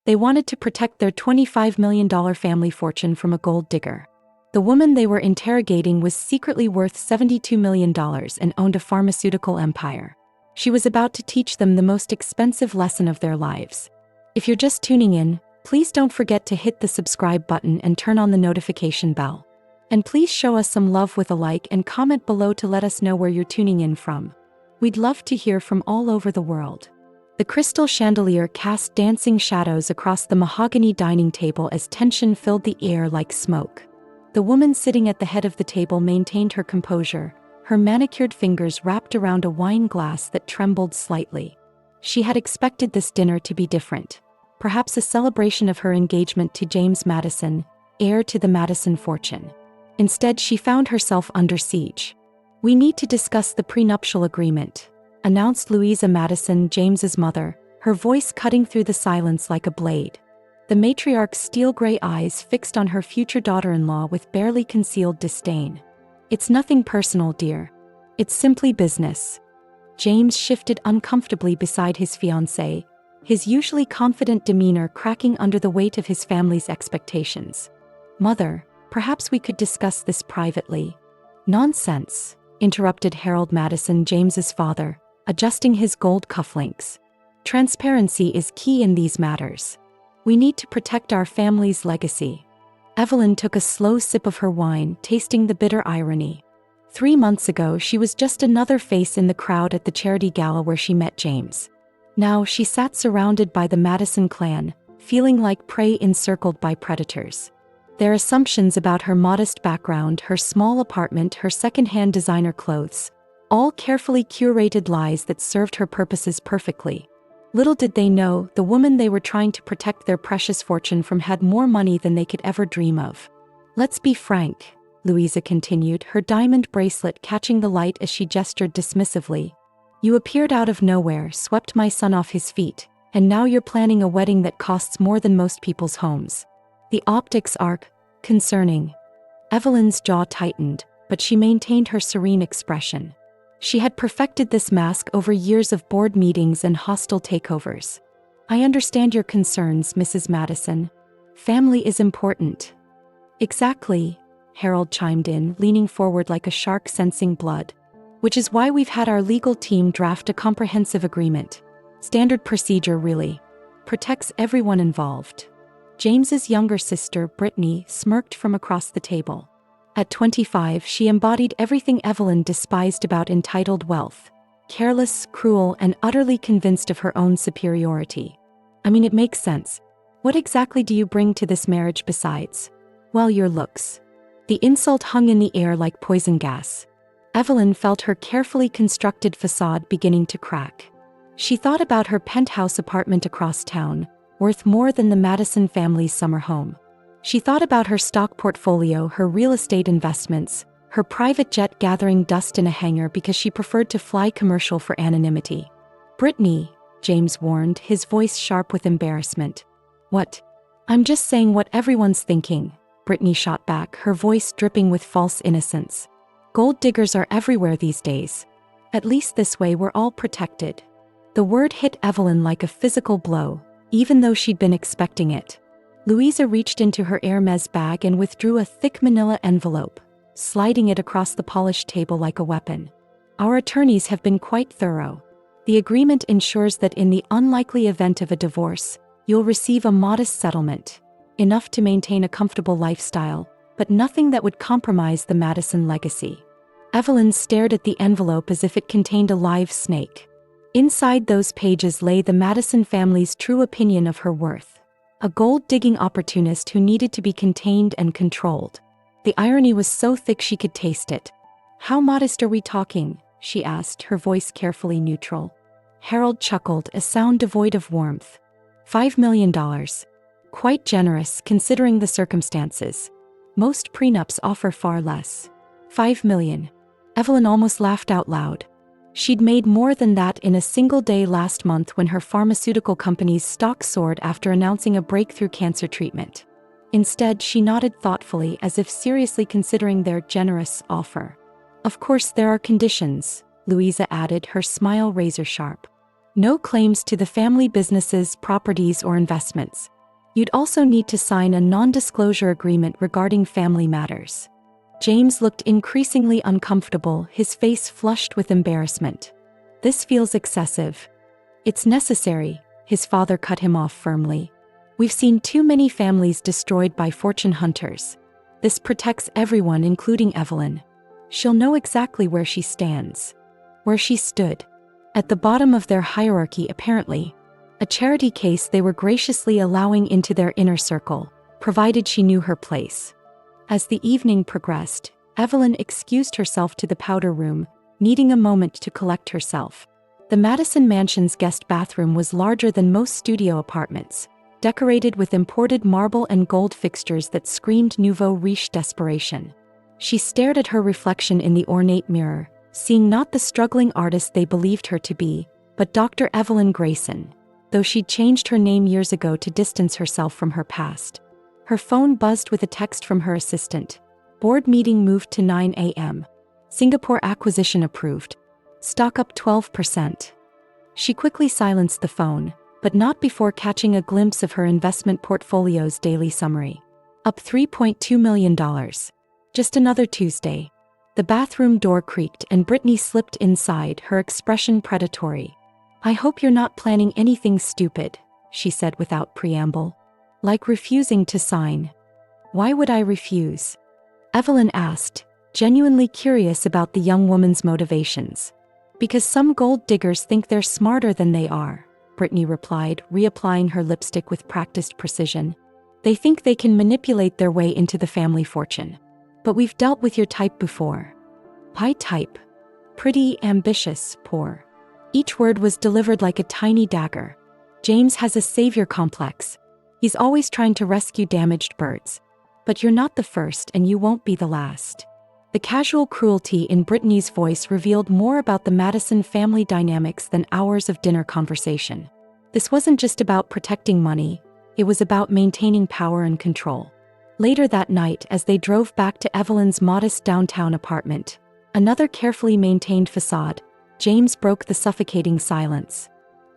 They wanted to protect their $25 million family fortune from a gold digger. The woman they were interrogating was secretly worth $72 million and owned a pharmaceutical empire. She was about to teach them the most expensive lesson of their lives. If you're just tuning in, please don't forget to hit the subscribe button and turn on the notification bell. And please show us some love with a like and comment below to let us know where you're tuning in from. We'd love to hear from all over the world. The crystal chandelier cast dancing shadows across the mahogany dining table as tension filled the air like smoke. The woman sitting at the head of the table maintained her composure, her manicured fingers wrapped around a wine glass that trembled slightly. She had expected this dinner to be different. Perhaps a celebration of her engagement to James Madison, heir to the Madison fortune. Instead, she found herself under siege. "We need to discuss the prenuptial agreement," announced Louisa Madison, James's mother, her voice cutting through the silence like a blade. The matriarch's steel-gray eyes fixed on her future daughter-in-law with barely concealed disdain. "It's nothing personal, dear. It's simply business." James shifted uncomfortably beside his fiancée, his usually confident demeanor cracking under the weight of his family's expectations. "Mother, perhaps we could discuss this privately." "Nonsense," interrupted Harold Madison, James's father, adjusting his gold cufflinks. "Transparency is key in these matters. We need to protect our family's legacy." Evelyn took a slow sip of her wine, tasting the bitter irony. 3 months ago, she was just another face in the crowd at the charity gala where she met James. Now she sat surrounded by the Madison clan, feeling like prey encircled by predators. Their assumptions about her modest background, her small apartment, her second-hand designer clothes, all carefully curated lies that served her purposes perfectly. Little did they know, the woman they were trying to protect their precious fortune from had more money than they could ever dream of. "Let's be frank," Louisa continued, her diamond bracelet catching the light as she gestured dismissively. "You appeared out of nowhere, swept my son off his feet, and now you're planning a wedding that costs more than most people's homes. The optics are concerning." Evelyn's jaw tightened, but she maintained her serene expression. She had perfected this mask over years of board meetings and hostile takeovers. "I understand your concerns, Mrs. Madison. Family is important." "Exactly," Harold chimed in, leaning forward like a shark sensing blood. "Which is why we've had our legal team draft a comprehensive agreement. Standard procedure, really. Protects everyone involved." James's younger sister, Brittany, smirked from across the table. At 25, she embodied everything Evelyn despised about entitled wealth. Careless, cruel, and utterly convinced of her own superiority. "I mean, it makes sense. What exactly do you bring to this marriage besides, well, your looks?" The insult hung in the air like poison gas. Evelyn felt her carefully constructed facade beginning to crack. She thought about her penthouse apartment across town, worth more than the Madison family's summer home. She thought about her stock portfolio, her real estate investments, her private jet gathering dust in a hangar because she preferred to fly commercial for anonymity. "Brittany," James warned, his voice sharp with embarrassment. "What?" "I'm just saying what everyone's thinking," Brittany shot back, her voice dripping with false innocence. "Gold diggers are everywhere these days. At least this way we're all protected." The word hit Evelyn like a physical blow, even though she'd been expecting it. Louisa reached into her Hermes bag and withdrew a thick manila envelope, sliding it across the polished table like a weapon. "Our attorneys have been quite thorough. The agreement ensures that in the unlikely event of a divorce, you'll receive a modest settlement, enough to maintain a comfortable lifestyle, but nothing that would compromise the Madison legacy." Evelyn stared at the envelope as if it contained a live snake. Inside those pages lay the Madison family's true opinion of her worth. A gold-digging opportunist who needed to be contained and controlled. The irony was so thick she could taste it. "How modest are we talking?" she asked, her voice carefully neutral. Harold chuckled, a sound devoid of warmth. $5 million. Quite generous, considering the circumstances. Most prenups offer far less. $5 million. Evelyn almost laughed out loud. She'd made more than that in a single day last month when her pharmaceutical company's stock soared after announcing a breakthrough cancer treatment. Instead, she nodded thoughtfully as if seriously considering their generous offer. "Of course there are conditions," Louisa added, her smile razor-sharp. No claims to the family businesses, properties, or investments. You'd also need to sign a non-disclosure agreement regarding family matters. James looked increasingly uncomfortable, his face flushed with embarrassment. This feels excessive. It's necessary, his father cut him off firmly. We've seen too many families destroyed by fortune hunters. This protects everyone, including Evelyn. She'll know exactly where she stands. Where she stood. At the bottom of their hierarchy, apparently. A charity case they were graciously allowing into their inner circle, provided she knew her place. As the evening progressed, Evelyn excused herself to the powder room, needing a moment to collect herself. The Madison Mansion's guest bathroom was larger than most studio apartments, decorated with imported marble and gold fixtures that screamed nouveau riche desperation. She stared at her reflection in the ornate mirror, seeing not the struggling artist they believed her to be, but Dr. Evelyn Grayson, though she'd changed her name years ago to distance herself from her past. Her phone buzzed with a text from her assistant. Board meeting moved to 9 a.m. Singapore acquisition approved. Stock up 12%. She quickly silenced the phone, but not before catching a glimpse of her investment portfolio's daily summary. Up $3.2 million. Just another Tuesday. The bathroom door creaked and Brittany slipped inside, her expression predatory. "I hope you're not planning anything stupid," she said without preamble. "Like refusing to sign." "Why would I refuse?" Evelyn asked, genuinely curious about the young woman's motivations. "Because some gold diggers think they're smarter than they are," Brittany replied, reapplying her lipstick with practiced precision. "They think they can manipulate their way into the family fortune. But we've dealt with your type before." "My type? Pretty, ambitious, poor." Each word was delivered like a tiny dagger. "James has a savior complex. He's always trying to rescue damaged birds. But you're not the first and you won't be the last." The casual cruelty in Brittany's voice revealed more about the Madison family dynamics than hours of dinner conversation. This wasn't just about protecting money, it was about maintaining power and control. Later that night, as they drove back to Evelyn's modest downtown apartment, another carefully maintained facade, James broke the suffocating silence.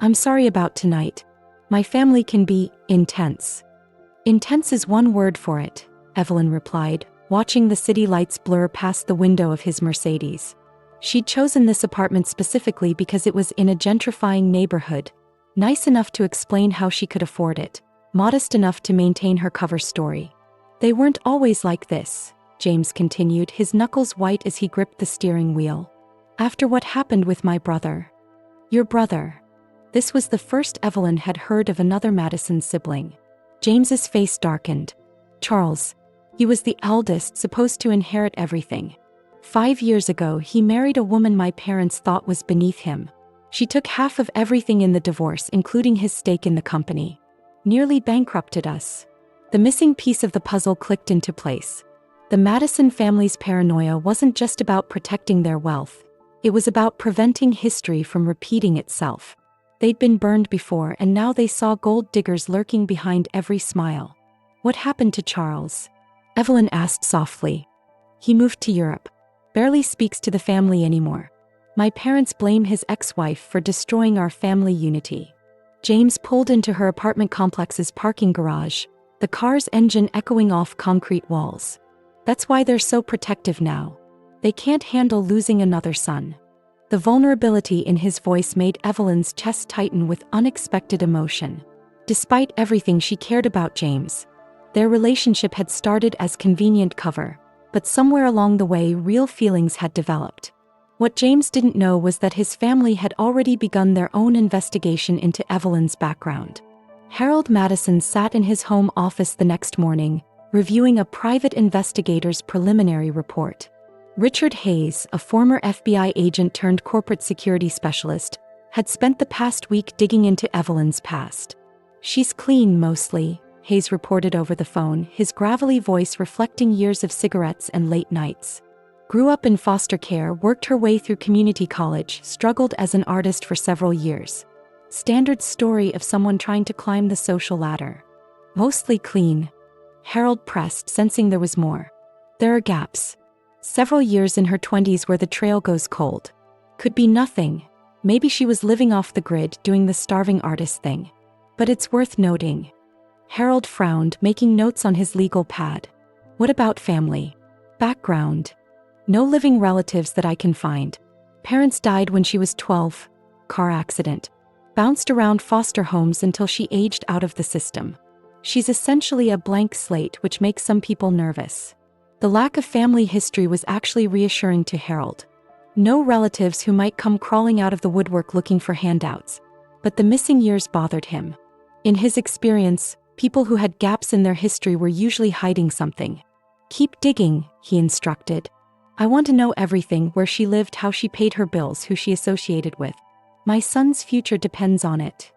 "I'm sorry about tonight. My family can be intense." "Intense is one word for it," Evelyn replied, watching the city lights blur past the window of his Mercedes. She'd chosen this apartment specifically because it was in a gentrifying neighborhood, nice enough to explain how she could afford it, modest enough to maintain her cover story. "They weren't always like this," James continued, his knuckles white as he gripped the steering wheel. "After what happened with my brother." "Your brother?" This was the first Evelyn had heard of another Madison sibling. James's face darkened. "Charles. He was the eldest, supposed to inherit everything. 5 years ago he married a woman my parents thought was beneath him. She took half of everything in the divorce, including his stake in the company. Nearly bankrupted us." The missing piece of the puzzle clicked into place. The Madison family's paranoia wasn't just about protecting their wealth. It was about preventing history from repeating itself. They'd been burned before and now they saw gold diggers lurking behind every smile. "What happened to Charles?" Evelyn asked softly. "He moved to Europe. Barely speaks to the family anymore. My parents blame his ex-wife for destroying our family unity." James pulled into her apartment complex's parking garage, the car's engine echoing off concrete walls. "That's why they're so protective now. They can't handle losing another son." The vulnerability in his voice made Evelyn's chest tighten with unexpected emotion. Despite everything she cared about James, their relationship had started as convenient cover, but somewhere along the way real feelings had developed. What James didn't know was that his family had already begun their own investigation into Evelyn's background. Harold Madison sat in his home office the next morning, reviewing a private investigator's preliminary report. Richard Hayes, a former FBI agent turned corporate security specialist, had spent the past week digging into Evelyn's past. "She's clean mostly," Hayes reported over the phone, his gravelly voice reflecting years of cigarettes and late nights. "Grew up in foster care, worked her way through community college, struggled as an artist for several years. Standard story of someone trying to climb the social ladder." "Mostly clean," Harold pressed, sensing there was more. "There are gaps. Several years in her 20s where the trail goes cold." "Could be nothing," Maybe she was living off the grid doing the starving artist thing. But it's worth noting. Harold frowned, making notes on his legal pad. What about family? Background. No living relatives that I can find. Parents died when she was 12. Car accident. Bounced around foster homes until she aged out of the system. She's essentially a blank slate, which makes some people nervous. The lack of family history was actually reassuring to Harold. No relatives who might come crawling out of the woodwork looking for handouts. But the missing years bothered him. In his experience, people who had gaps in their history were usually hiding something. Keep digging, he instructed. I want to know everything: where she lived, how she paid her bills, who she associated with. My son's future depends on it.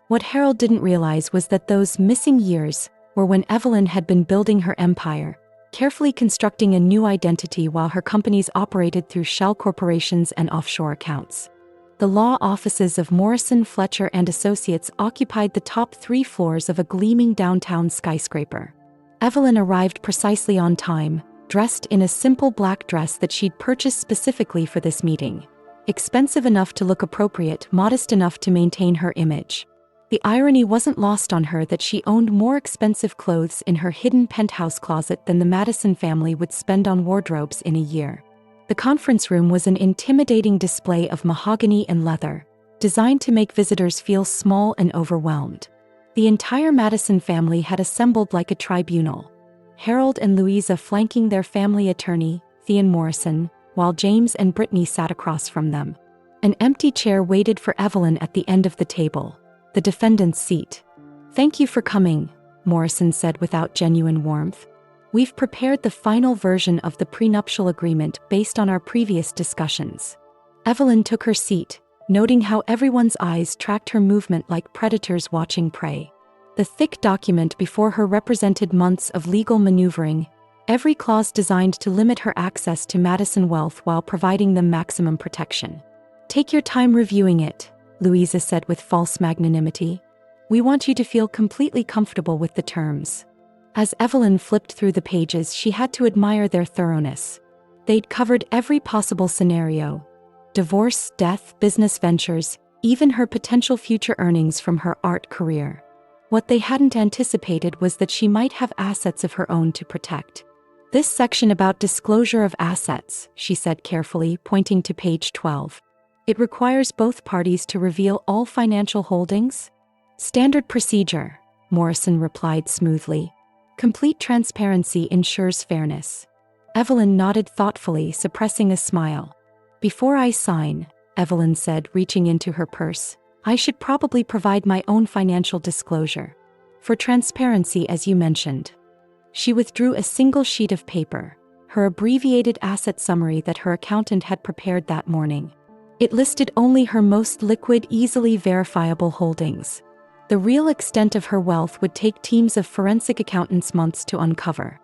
What Harold didn't realize was that those missing years were when Evelyn had been building her empire, carefully constructing a new identity while her companies operated through shell corporations and offshore accounts. The law offices of Morrison, Fletcher and Associates occupied the top 3 floors of a gleaming downtown skyscraper. Evelyn arrived precisely on time, dressed in a simple black dress that she'd purchased specifically for this meeting. Expensive enough to look appropriate, modest enough to maintain her image. The irony wasn't lost on her that she owned more expensive clothes in her hidden penthouse closet than the Madison family would spend on wardrobes in a year. The conference room was an intimidating display of mahogany and leather, designed to make visitors feel small and overwhelmed. The entire Madison family had assembled like a tribunal. Harold and Louisa flanking their family attorney, Theon Morrison, while James and Brittany sat across from them. An empty chair waited for Evelyn at the end of the table, the defendant's seat. Thank you for coming, Morrison said without genuine warmth. We've prepared the final version of the prenuptial agreement based on our previous discussions. Evelyn took her seat, noting how everyone's eyes tracked her movement like predators watching prey. The thick document before her represented months of legal maneuvering, every clause designed to limit her access to Madison wealth while providing them maximum protection. Take your time reviewing it, Louisa said with false magnanimity. We want you to feel completely comfortable with the terms. As Evelyn flipped through the pages, she had to admire their thoroughness. They'd covered every possible scenario: divorce, death, business ventures, even her potential future earnings from her art career. What they hadn't anticipated was that she might have assets of her own to protect. This section about disclosure of assets, she said carefully, pointing to page 12. It requires both parties to reveal all financial holdings? Standard procedure, Morrison replied smoothly. Complete transparency ensures fairness. Evelyn nodded thoughtfully, suppressing a smile. Before I sign, Evelyn said, reaching into her purse, I should probably provide my own financial disclosure. For transparency, as you mentioned. She withdrew a single sheet of paper, her abbreviated asset summary that her accountant had prepared that morning. It listed only her most liquid, easily verifiable holdings. The real extent of her wealth would take teams of forensic accountants months to uncover.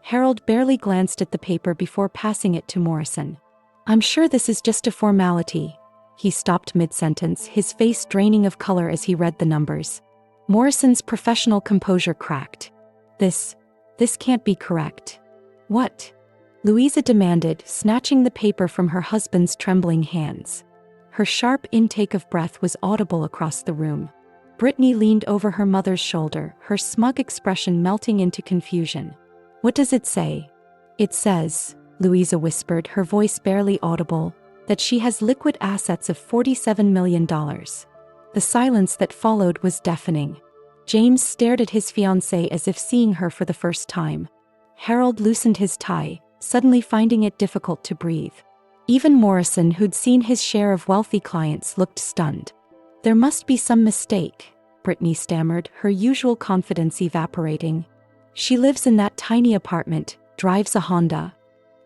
Harold barely glanced at the paper before passing it to Morrison. I'm sure this is just a formality. He stopped mid-sentence, his face draining of color as he read the numbers. Morrison's professional composure cracked. This can't be correct. What? Louisa demanded, snatching the paper from her husband's trembling hands. Her sharp intake of breath was audible across the room. Brittany leaned over her mother's shoulder, her smug expression melting into confusion. What does it say? It says, Louisa whispered, her voice barely audible, that she has liquid assets of $47 million. The silence that followed was deafening. James stared at his fiancée as if seeing her for the first time. Harold loosened his tie, suddenly finding it difficult to breathe. Even Morrison, who'd seen his share of wealthy clients, looked stunned. There must be some mistake, Brittany stammered, her usual confidence evaporating. She lives in that tiny apartment, drives a Honda.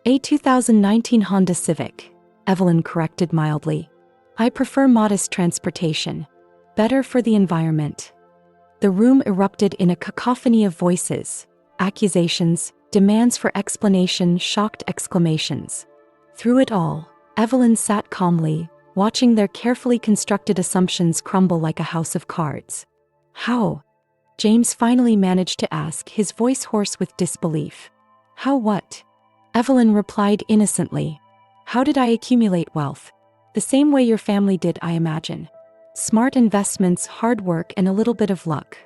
A 2019 Honda Civic, Evelyn corrected mildly. I prefer modest transportation. Better for the environment. The room erupted in a cacophony of voices, accusations, demands for explanation, shocked exclamations. Through it all, Evelyn sat calmly, watching their carefully constructed assumptions crumble like a house of cards. How? James finally managed to ask, his voice hoarse with disbelief. How what? Evelyn replied innocently. How did I accumulate wealth? The same way your family did, I imagine. Smart investments, hard work, and a little bit of luck.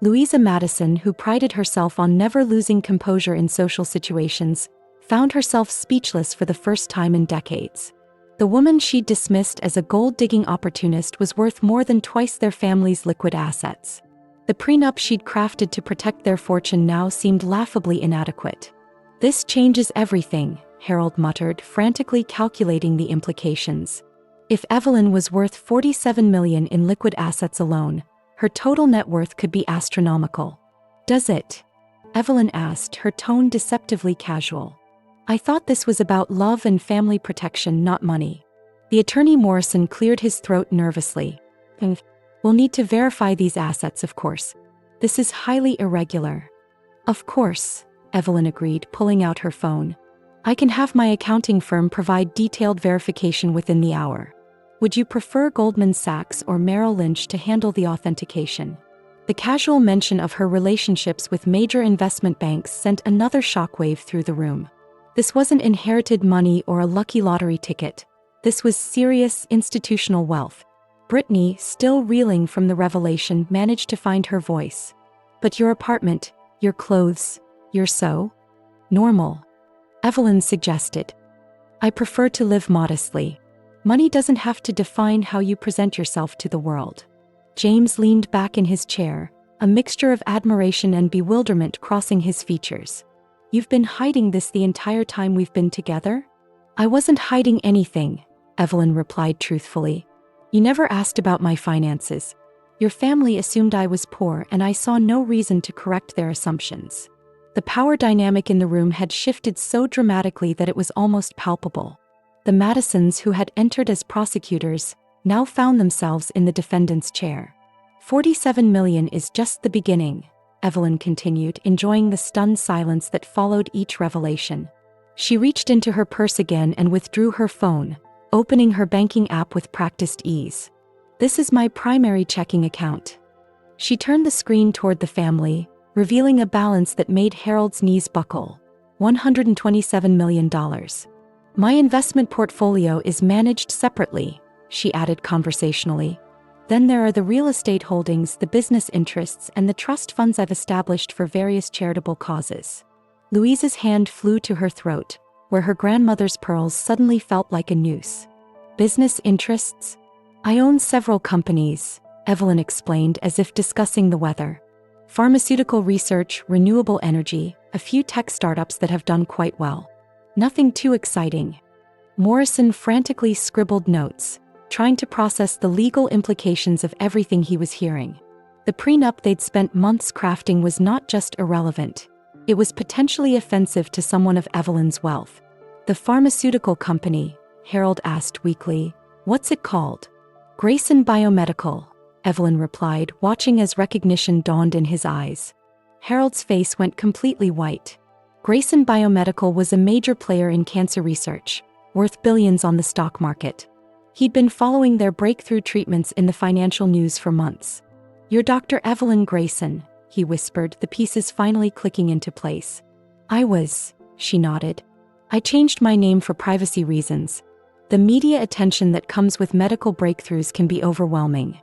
Louisa Madison, who prided herself on never losing composure in social situations, found herself speechless for the first time in decades. The woman she'd dismissed as a gold-digging opportunist was worth more than twice their family's liquid assets. The prenup she'd crafted to protect their fortune now seemed laughably inadequate. "This changes everything," Harold muttered, frantically calculating the implications. If Evelyn was worth $47 million in liquid assets alone, her total net worth could be astronomical. "Does it?" Evelyn asked, her tone deceptively casual. "I thought this was about love and family protection, not money." The attorney Morrison cleared his throat nervously. "We'll need to verify these assets, of course. This is highly irregular." "Of course," Evelyn agreed, pulling out her phone. "I can have my accounting firm provide detailed verification within the hour. Would you prefer Goldman Sachs or Merrill Lynch to handle the authentication?" The casual mention of her relationships with major investment banks sent another shockwave through the room. This wasn't inherited money or a lucky lottery ticket. This was serious institutional wealth. Brittany, still reeling from the revelation, managed to find her voice. "But your apartment, your clothes, you're so normal," Evelyn suggested. "I prefer to live modestly. Money doesn't have to define how you present yourself to the world." James leaned back in his chair, a mixture of admiration and bewilderment crossing his features. "You've been hiding this the entire time we've been together?" "I wasn't hiding anything," Evelyn replied truthfully. "You never asked about my finances. Your family assumed I was poor, and I saw no reason to correct their assumptions." The power dynamic in the room had shifted so dramatically that it was almost palpable. The Madisons, who had entered as prosecutors, now found themselves in the defendant's chair. $47 million is just the beginning," Evelyn continued, enjoying the stunned silence that followed each revelation. She reached into her purse again and withdrew her phone, opening her banking app with practiced ease. "This is my primary checking account." She turned the screen toward the family, revealing a balance that made Harold's knees buckle. $127 million. "My investment portfolio is managed separately," she added conversationally. "Then there are the real estate holdings, the business interests, and the trust funds I've established for various charitable causes." Louisa's hand flew to her throat, where her grandmother's pearls suddenly felt like a noose. "Business interests? I own several companies," Evelyn explained as if discussing the weather. "Pharmaceutical research, renewable energy, a few tech startups that have done quite well. Nothing too exciting." Morrison frantically scribbled notes, trying to process the legal implications of everything he was hearing. The prenup they'd spent months crafting was not just irrelevant. It was potentially offensive to someone of Evelyn's wealth. "The pharmaceutical company?" Harold asked weakly. "What's it called?" "Grayson Biomedical," Evelyn replied, watching as recognition dawned in his eyes. Harold's face went completely white. Grayson Biomedical was a major player in cancer research, worth billions on the stock market. He'd been following their breakthrough treatments in the financial news for months. "You're Dr. Evelyn Grayson," he whispered, the pieces finally clicking into place. "I was," she nodded. "I changed my name for privacy reasons. The media attention that comes with medical breakthroughs can be overwhelming."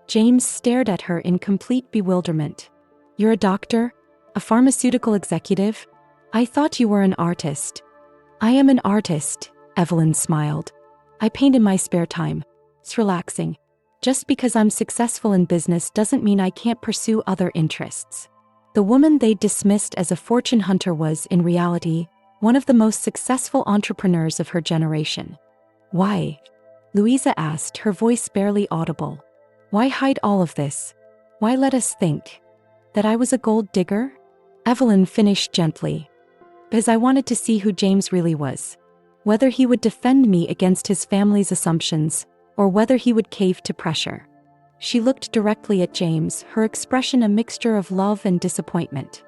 James stared at her in complete bewilderment. "You're a doctor? A pharmaceutical executive? I thought you were an artist." "I am an artist," Evelyn smiled. "I paint in my spare time. It's relaxing. Just because I'm successful in business doesn't mean I can't pursue other interests." The woman they dismissed as a fortune hunter was, in reality, one of the most successful entrepreneurs of her generation. "Why?" Louisa asked, her voice barely audible. "Why hide all of this? Why let us think that I was a gold digger?" Evelyn finished gently. "Because I wanted to see who James really was. Whether he would defend me against his family's assumptions, or whether he would cave to pressure." She looked directly at James, her expression a mixture of love and disappointment.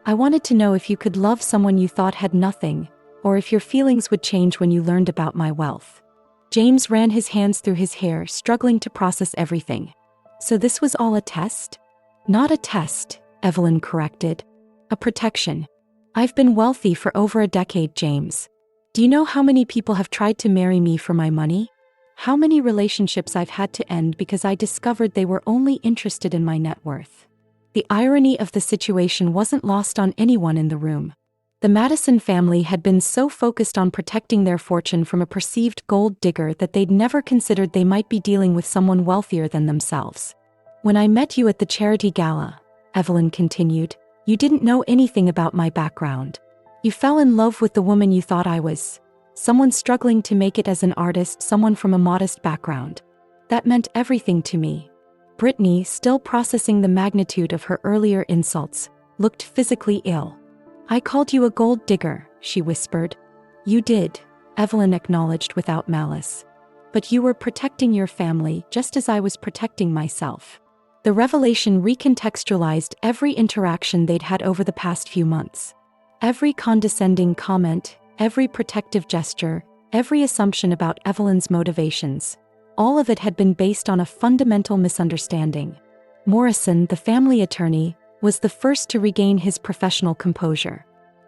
"I wanted to know if you could love someone you thought had nothing, or if your feelings would change when you learned about my wealth." James ran his hands through his hair, struggling to process everything. "So this was all a test?" "Not a test," Evelyn corrected. "A protection. I've been wealthy for over a decade, James. Do you know how many people have tried to marry me for my money? How many relationships I've had to end because I discovered they were only interested in my net worth. The irony of the situation wasn't lost on anyone in the room. The Madison family had been so focused on protecting their fortune from a perceived gold digger that they'd never considered they might be dealing with someone wealthier than themselves. When I met you at the charity gala, Evelyn continued, you didn't know anything about my background. You fell in love with the woman you thought I was. Someone struggling to make it as an artist, someone from a modest background. That meant everything to me. Brittany, still processing the magnitude of her earlier insults, looked physically ill. I called you a gold digger, she whispered. You did, Evelyn acknowledged without malice. But you were protecting your family just as I was protecting myself. The revelation recontextualized every interaction they'd had over the past few months. Every condescending comment, every protective gesture, every assumption about Evelyn's motivations. All of it had been based on a fundamental misunderstanding. Morrison, the family attorney, was the first to regain his professional composure.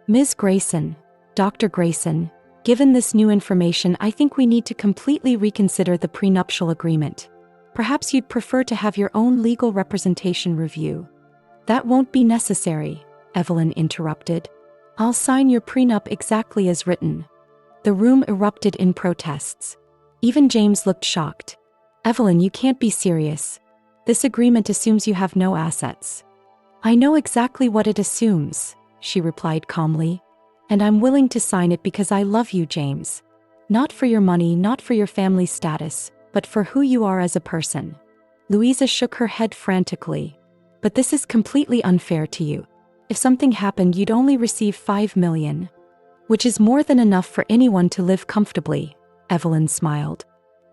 Ms. Grayson, Dr. Grayson, given this new information, I think we need to completely reconsider the prenuptial agreement. Perhaps you'd prefer to have your own legal representation review. That won't be necessary, Evelyn interrupted. I'll sign your prenup exactly as written. The room erupted in protests. Even James looked shocked. Evelyn, you can't be serious. This agreement assumes you have no assets. I know exactly what it assumes, she replied calmly. And I'm willing to sign it because I love you, James. Not for your money, not for your family status, but for who you are as a person. Louisa shook her head frantically. But this is completely unfair to you. If something happened, you'd only receive $5 million. Which is more than enough for anyone to live comfortably, Evelyn smiled.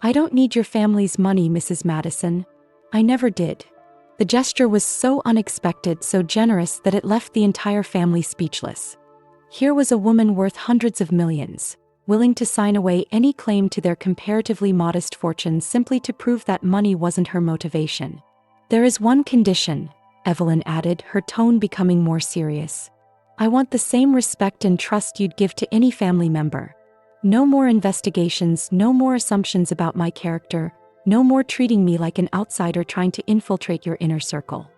I don't need your family's money, Mrs. Madison. I never did. The gesture was so unexpected, so generous that it left the entire family speechless. Here was a woman worth hundreds of millions, willing to sign away any claim to their comparatively modest fortune simply to prove that money wasn't her motivation. There is one condition, Evelyn added, her tone becoming more serious. I want the same respect and trust you'd give to any family member. No more investigations, no more assumptions about my character, no more treating me like an outsider trying to infiltrate your inner circle.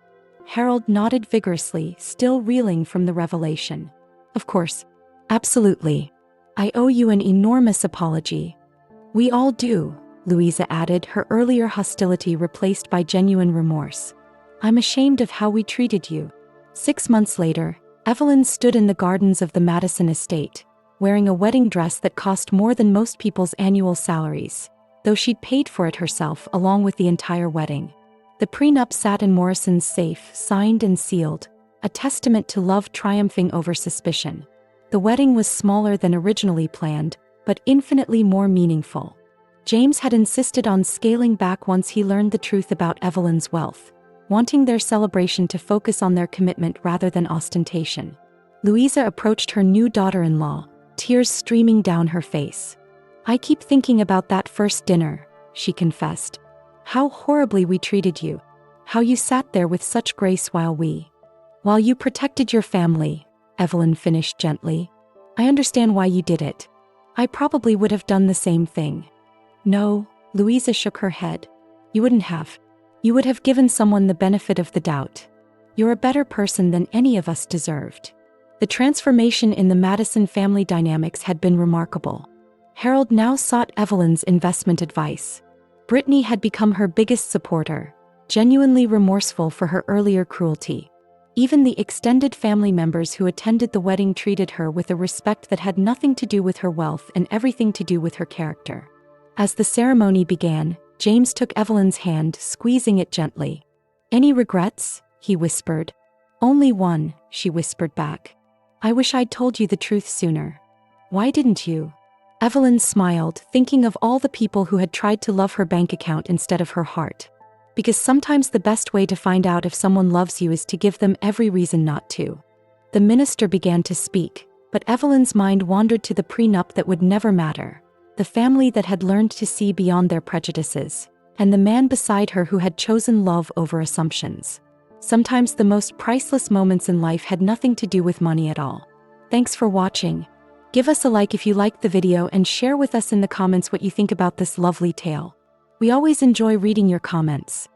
Harold nodded vigorously, still reeling from the revelation. Of course. Absolutely. I owe you an enormous apology. We all do, Louisa added, her earlier hostility replaced by genuine remorse. I'm ashamed of how we treated you. 6 months later, Evelyn stood in the gardens of the Madison estate, wearing a wedding dress that cost more than most people's annual salaries, though she'd paid for it herself along with the entire wedding. The prenup sat in Morrison's safe, signed and sealed, a testament to love triumphing over suspicion. The wedding was smaller than originally planned, but infinitely more meaningful. James had insisted on scaling back once he learned the truth about Evelyn's wealth, wanting their celebration to focus on their commitment rather than ostentation. Louisa approached her new daughter-in-law, tears streaming down her face. I keep thinking about that first dinner, she confessed. How horribly we treated you. How you sat there with such grace while you protected your family, Evelyn finished gently. I understand why you did it. I probably would have done the same thing. No, Louisa shook her head. You wouldn't have. You would have given someone the benefit of the doubt. You're a better person than any of us deserved. The transformation in the Madison family dynamics had been remarkable. Harold now sought Evelyn's investment advice. Brittany had become her biggest supporter, genuinely remorseful for her earlier cruelty. Even the extended family members who attended the wedding treated her with a respect that had nothing to do with her wealth and everything to do with her character. As the ceremony began, James took Evelyn's hand, squeezing it gently. Any regrets? He whispered. Only one, she whispered back. I wish I'd told you the truth sooner. Why didn't you? Evelyn smiled, thinking of all the people who had tried to love her bank account instead of her heart. Because sometimes the best way to find out if someone loves you is to give them every reason not to. The minister began to speak, but Evelyn's mind wandered to the prenup that would never matter, the family that had learned to see beyond their prejudices, and the man beside her who had chosen love over assumptions. Sometimes the most priceless moments in life had nothing to do with money at all. Thanks for watching. Give us a like if you liked the video and share with us in the comments what you think about this lovely tale. We always enjoy reading your comments.